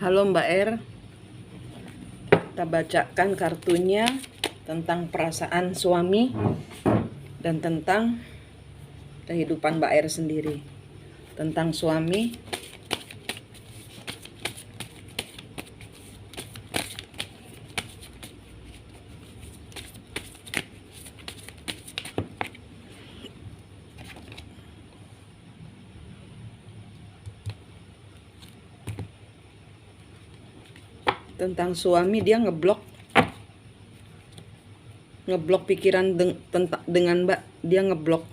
Halo Mbak R, kita bacakan kartunya tentang perasaan suami dan tentang kehidupan Mbak R sendiri. Tentang suami, dia ngeblok pikiran dengan Mbak, dia ngeblok.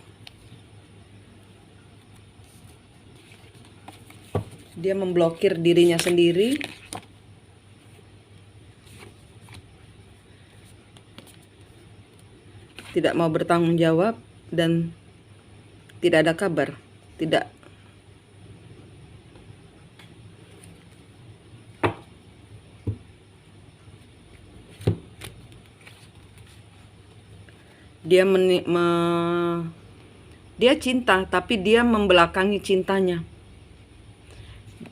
Dia memblokir dirinya sendiri. Tidak mau bertanggung jawab dan tidak ada kabar. Dia cinta, tapi dia membelakangi cintanya.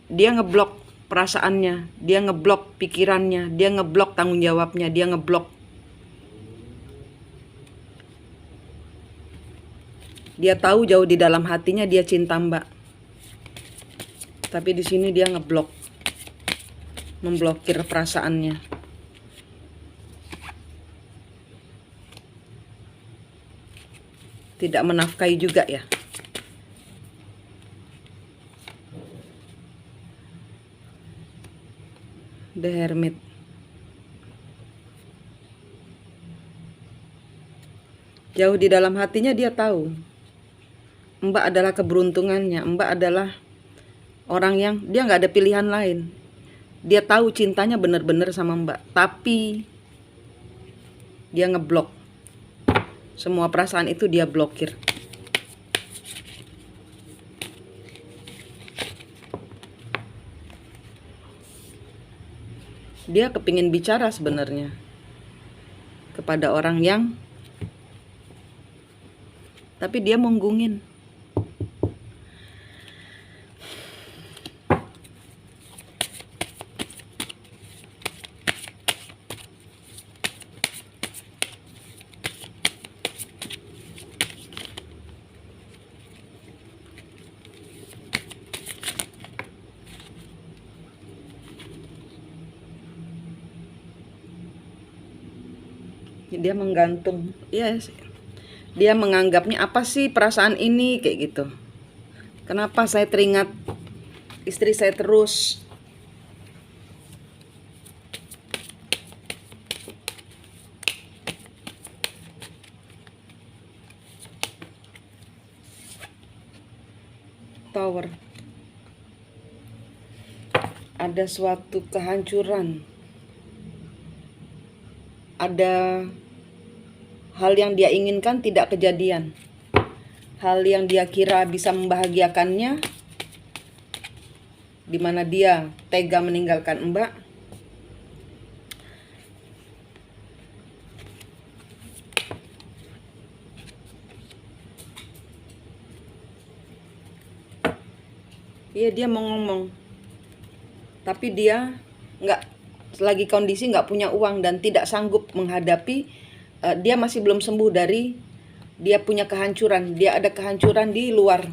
Dia ngeblok perasaannya, dia ngeblok pikirannya, dia ngeblok tanggung jawabnya, dia ngeblok. Dia tahu jauh di dalam hatinya dia cinta Mbak. Tapi di sini dia ngeblok, memblokir perasaannya. Tidak menafkahi juga ya. The Hermit. Jauh di dalam hatinya dia tahu Mbak adalah keberuntungannya. Mbak adalah orang yang dia nggak ada pilihan lain. Dia tahu cintanya benar-benar sama Mbak, tapi dia ngeblok. Semua perasaan itu dia blokir. Dia kepingin bicara sebenarnya kepada orang yang, tapi dia menggungin. Dia menggantung, yes. Dia menganggapnya apa sih perasaan ini kayak gitu. Kenapa saya teringat istri saya terus? Tower. Ada suatu kehancuran. Ada hal yang dia inginkan tidak kejadian. Hal yang dia kira bisa membahagiakannya, di mana dia tega meninggalkan Mbak. Iya, dia mau ngomong, tapi dia lagi kondisi nggak punya uang dan tidak sanggup menghadapi. Dia masih belum sembuh dari dia punya kehancuran. Dia ada kehancuran di luar.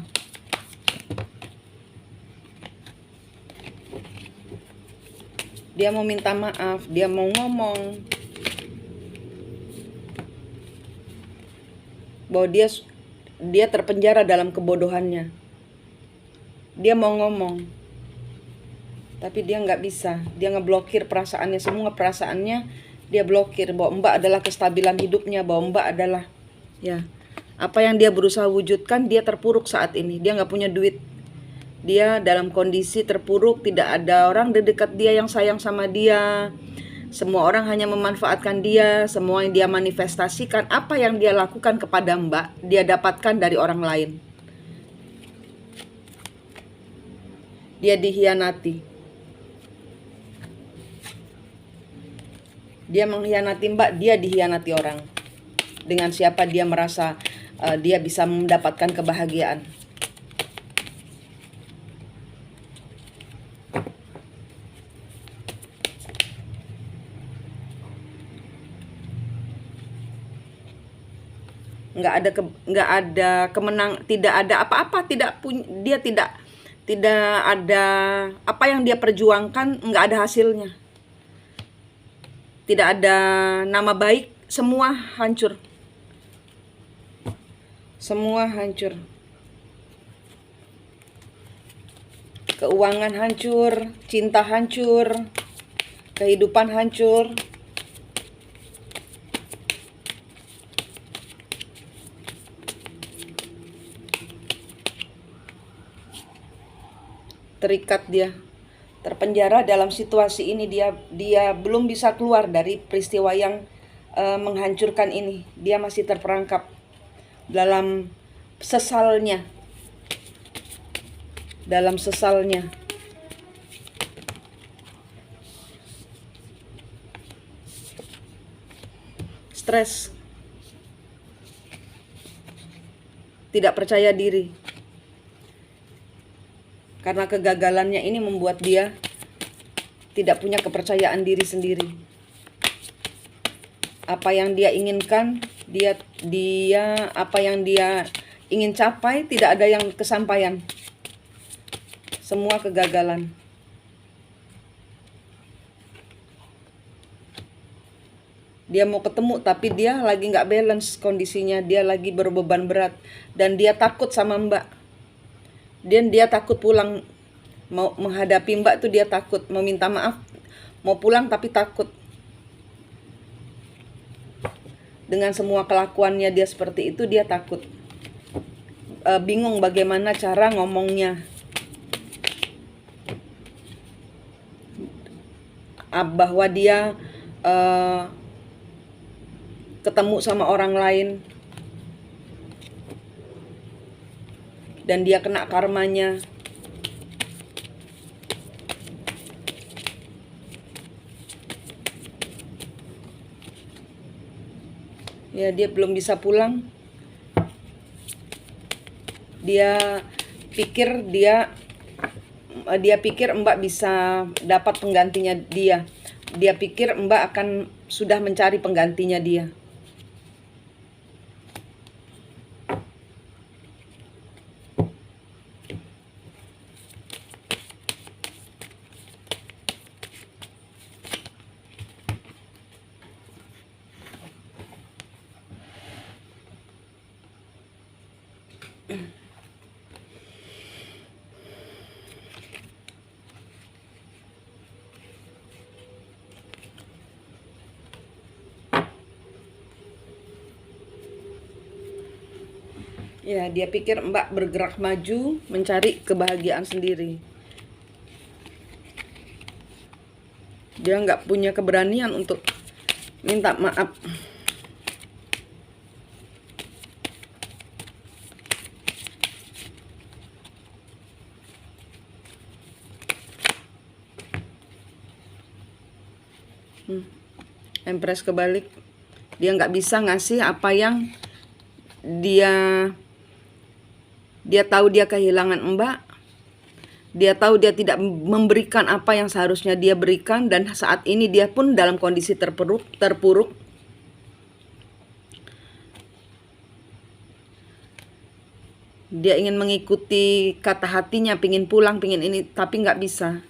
Dia mau minta maaf, dia mau ngomong bahwa dia terpenjara dalam kebodohannya. Dia mau ngomong, tapi dia nggak bisa. Dia ngeblokir perasaannya, semua perasaannya dia blokir. Bahwa Mbak adalah kestabilan hidupnya, bahwa Mbak adalah ya apa yang dia berusaha wujudkan. Dia terpuruk saat ini. Dia nggak punya duit. Dia dalam kondisi terpuruk. Tidak ada orang di dekat dia yang sayang sama dia. Semua orang hanya memanfaatkan dia. Semua yang dia manifestasikan, apa yang dia lakukan kepada Mbak, dia dapatkan dari orang lain. Dia dihianati. Dia mengkhianati Mbak, dia dihianati orang. Dengan siapa dia merasa dia bisa mendapatkan kebahagiaan. nggak ada kemenang, tidak ada apa-apa, dia tidak ada apa yang dia perjuangkan, nggak ada hasilnya, tidak ada nama baik, semua hancur, semua hancur. Keuangan hancur, cinta hancur, kehidupan hancur. Terikat dia, terpenjara dalam situasi ini. Dia belum bisa keluar dari peristiwa yang menghancurkan ini. Dia masih terperangkap dalam sesalnya, stres, tidak percaya diri. Karena kegagalannya ini membuat dia tidak punya kepercayaan diri sendiri. Apa yang dia inginkan, dia apa yang dia ingin capai, tidak ada yang kesampaian. Semua kegagalan. Dia mau ketemu tapi dia lagi nggak balance kondisinya, dia lagi berbeban berat dan dia takut sama Mbak. Dan dia takut pulang, mau menghadapi Mbak tuh dia takut, mau minta maaf, mau pulang tapi takut. Dengan semua kelakuannya dia seperti itu, dia takut. Bingung bagaimana cara ngomongnya. Bahwa dia ketemu sama orang lain dan dia kena karmanya. Ya, dia belum bisa pulang. Dia pikir Mbak bisa dapat penggantinya dia. Dia pikir Mbak akan sudah mencari penggantinya dia. Ya, dia pikir Mbak bergerak maju mencari kebahagiaan sendiri. Dia nggak punya keberanian untuk minta maaf. Empress kebalik. Dia nggak bisa ngasih apa yang dia tahu. Dia kehilangan Mbak. Dia tahu dia tidak memberikan apa yang seharusnya dia berikan, dan saat ini dia pun dalam kondisi terpuruk. Dia ingin mengikuti kata hatinya, pingin pulang, pingin ini, tapi nggak bisa.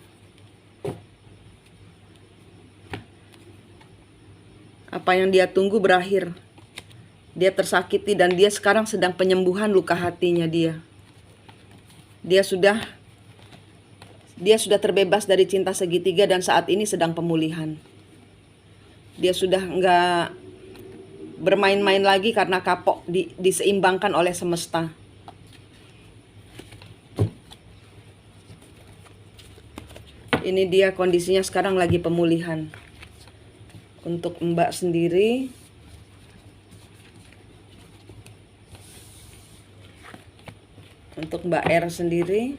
Apa yang dia tunggu berakhir. Dia tersakiti dan dia sekarang sedang penyembuhan luka hatinya dia. Dia sudah terbebas dari cinta segitiga dan saat ini sedang pemulihan. Dia sudah nggak bermain-main lagi karena kapok, diseimbangkan oleh semesta. Ini dia kondisinya sekarang lagi pemulihan. Untuk Mbak sendiri, untuk Mbak R sendiri,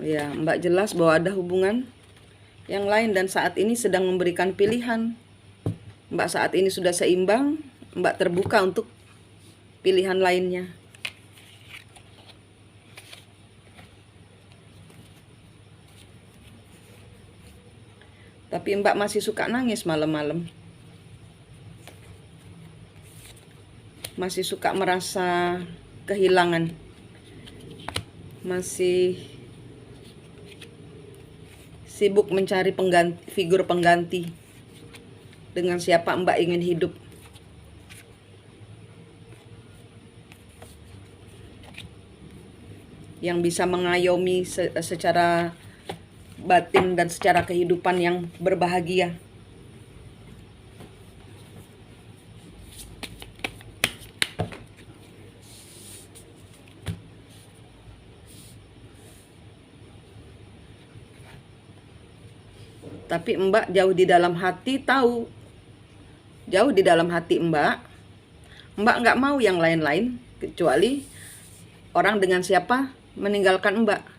ya, Mbak jelas bahwa ada hubungan yang lain dan saat ini sedang memberikan pilihan. Mbak saat ini sudah seimbang, Mbak terbuka untuk pilihan lainnya. Tapi Mbak masih suka nangis malam-malam. Masih suka merasa kehilangan. Masih sibuk mencari figur pengganti dengan siapa Mbak ingin hidup. Yang bisa mengayomi secara batin dan secara kehidupan yang berbahagia. Tapi Mbak jauh di dalam hati tahu, jauh di dalam hati Mbak nggak mau yang lain-lain kecuali orang dengan siapa meninggalkan Mbak.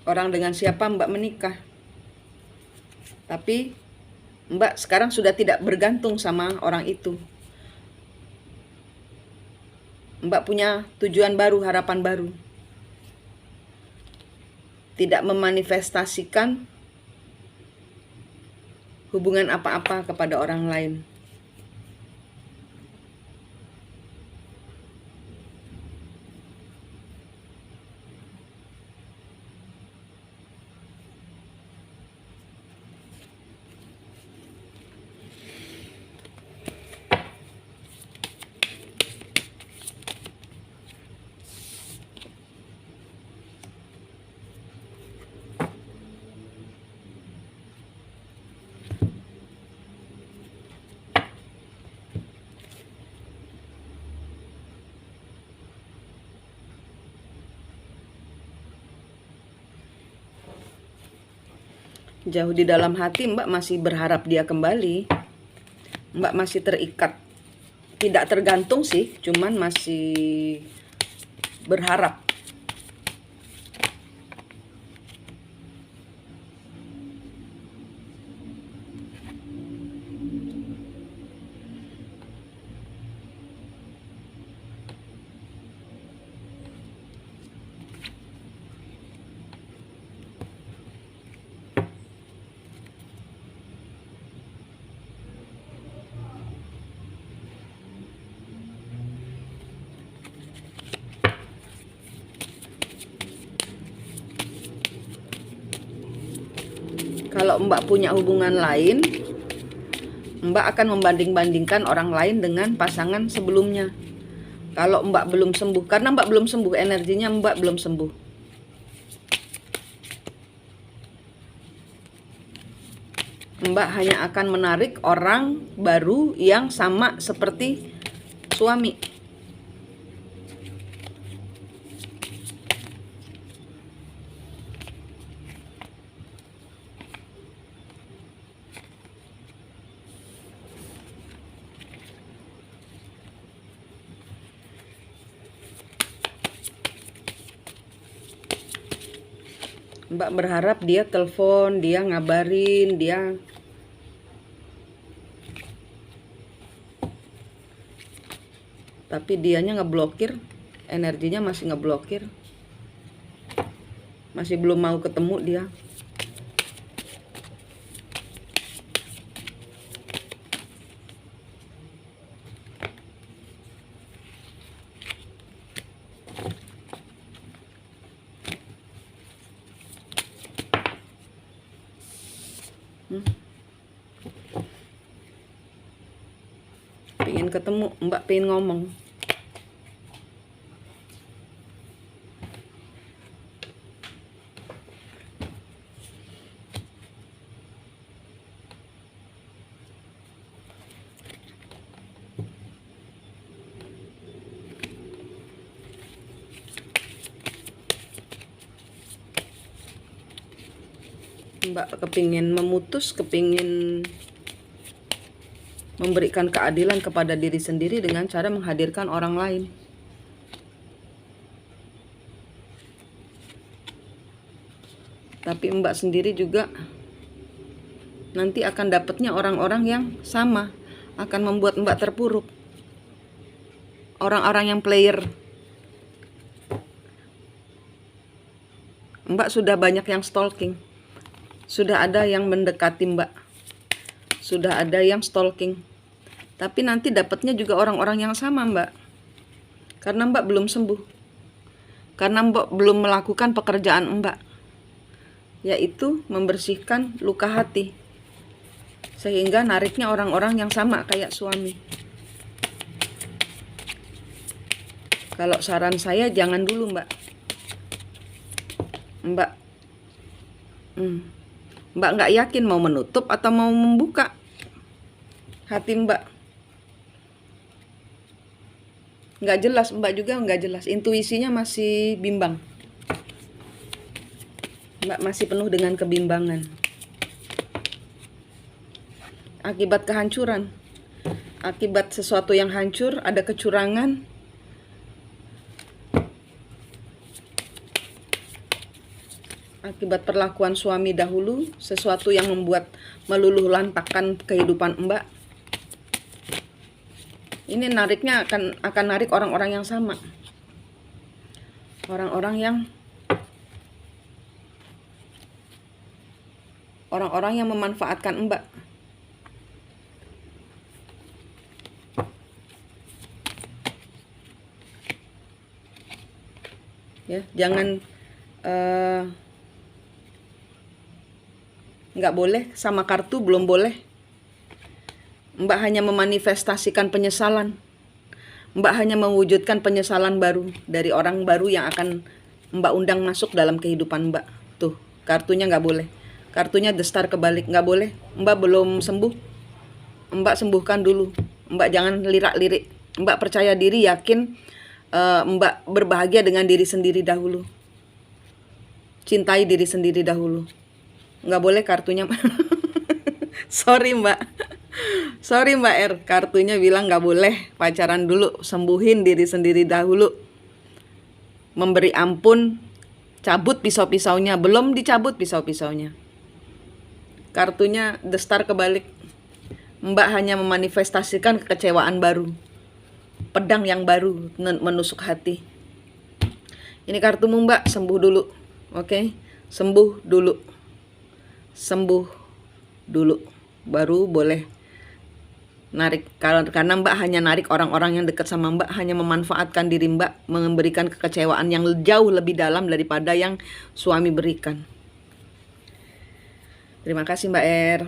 Orang dengan siapa Mbak menikah. Tapi Mbak sekarang sudah tidak bergantung sama orang itu. Mbak punya tujuan baru, harapan baru. Tidak memanifestasikan hubungan apa-apa kepada orang lain. Jauh di dalam hati Mbak masih berharap dia kembali. Mbak masih terikat. Tidak tergantung sih, cuman masih berharap. Kalau Mbak punya hubungan lain, Mbak akan membanding-bandingkan orang lain dengan pasangan sebelumnya. Kalau Mbak belum sembuh, karena Mbak belum sembuh, energinya Mbak belum sembuh. Mbak hanya akan menarik orang baru yang sama seperti suami. Mbak berharap dia telepon, dia ngabarin, dia tapi dianya ngeblokir, energinya masih ngeblokir. Masih belum mau ketemu dia. Pengen ketemu, Mbak pengen ngomong. Mbak kepingin memutus, kepingin memberikan keadilan kepada diri sendiri dengan cara menghadirkan orang lain. Tapi Mbak sendiri juga nanti akan dapatnya orang-orang yang sama, akan membuat Mbak terpuruk. orang-orang yang player. Mbak sudah banyak yang stalking. Sudah ada yang mendekati Mbak. Sudah ada yang stalking. Tapi nanti dapatnya juga orang-orang yang sama, Mbak. Karena Mbak belum sembuh. Karena Mbak belum melakukan pekerjaan Mbak, yaitu membersihkan luka hati. Sehingga nariknya orang-orang yang sama kayak suami. Kalau saran saya jangan dulu, Mbak. Mbak nggak yakin mau menutup atau mau membuka hati Mbak. Nggak jelas, Mbak juga nggak jelas. Intuisinya masih bimbang. Mbak masih penuh dengan kebimbangan. Akibat kehancuran. Akibat sesuatu yang hancur, ada kecurangan. Akibat perlakuan suami dahulu, sesuatu yang membuat meluluh lantakkan kehidupan Mbak. Ini nariknya akan narik orang-orang yang sama. Orang-orang yang memanfaatkan Mbak. Ya, jangan nggak boleh sama kartu, belum boleh. Mbak hanya memanifestasikan penyesalan. Mbak hanya mewujudkan penyesalan baru dari orang baru yang akan Mbak undang masuk dalam kehidupan Mbak. Tuh, kartunya nggak boleh. Kartunya The Star kebalik, nggak boleh. Mbak belum sembuh. Mbak sembuhkan dulu. Mbak jangan lirak-lirik. Mbak percaya diri, yakin. Mbak berbahagia dengan diri sendiri dahulu. Cintai diri sendiri dahulu. Nggak boleh kartunya. Sorry Mbak. Sorry Mbak R, kartunya bilang nggak boleh pacaran dulu, sembuhin diri sendiri dahulu. Memberi ampun, cabut pisau-pisaunya, belum dicabut pisau-pisaunya. Kartunya The Star kebalik. Mbak hanya memanifestasikan kekecewaan baru. Pedang yang baru menusuk hati. Ini kartumu Mbak, sembuh dulu. Oke? Sembuh dulu. Sembuh dulu. Baru boleh narik, karena Mbak hanya narik orang-orang yang dekat sama Mbak, hanya memanfaatkan diri Mbak, memberikan kekecewaan yang jauh lebih dalam daripada yang suami berikan. Terima kasih Mbak R.